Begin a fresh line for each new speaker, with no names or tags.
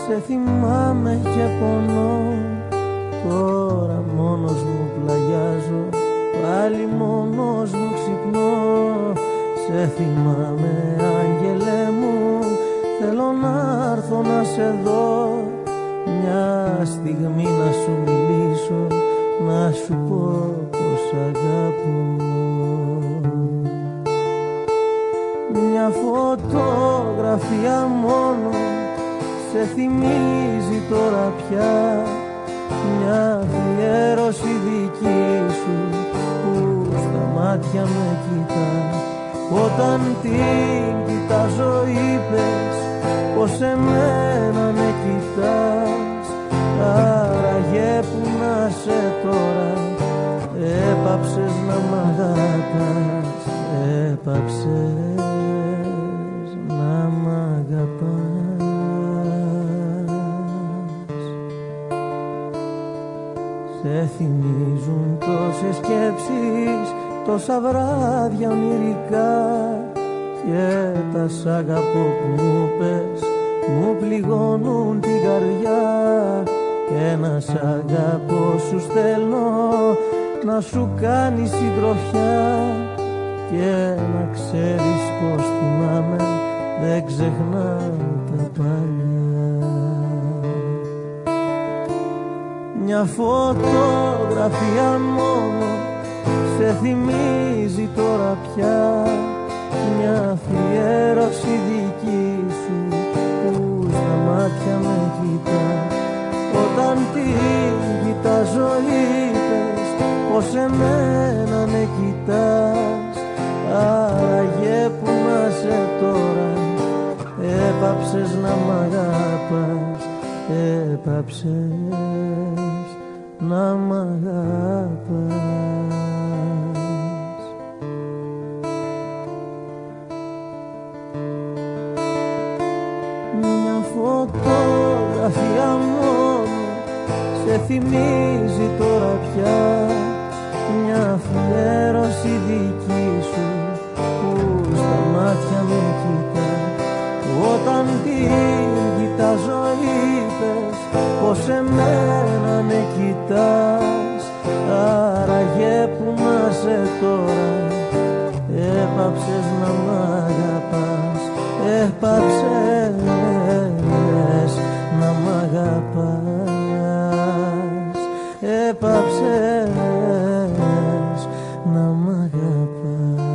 Σε θυμάμαι και πονώ, τώρα μόνος μου πλαγιάζω, πάλι μόνος μου ξυπνώ. Σε θυμάμαι άγγελε μου, θέλω να έρθω να σε δω, μια στιγμή να σου μιλήσω, να σου πω πως αγαπώ. Μια φωτογραφία μόνο σε θυμίζει τώρα πια, μια αφιέρωση δική σου που στα μάτια με κοιτά. Όταν την κοιτάζω είπες πως εμένα με κοιτάς, άραγε που να σε τώρα, έπαψες να μ' αγαπάς, έπαψες να μ' αγαπάς. Σε θυμίζουν τόσες σκέψεις, τόσα βράδια ονειρικά, και τα σ' αγαπώ που μου πες μου πληγώνουν την καρδιά. Και να σ' αγαπώ σου στέλνω, να σου κάνει συντροφιά, και να ξέρεις πως θυμάμαι, δεν ξεχνάω τα παλιά. Μια φωτογραφία μόνο σε θυμίζει τώρα πια, μια αφιέρωση δική σου που στα μάτια με κοιτά. Όταν την κοιτάζω είπες πως εμένα με κοιτάς, άραγε που να σε τώρα, έπαψες να μ' αγαπάς, έπαψες να μ' αγαπάς. Μια φωτογραφία μόνο σε θυμίζει τώρα πια, μια αφιέρωση δική σου που στα μάτια με κοιτά. Όταν την κοιτάζω είπες πως εμένα με κοιτάς, άραγε που να σε τώρα, έπαψες να μ' αγαπάς, έπαψες να μ' αγαπάς, έπαψες να μ' αγαπάς.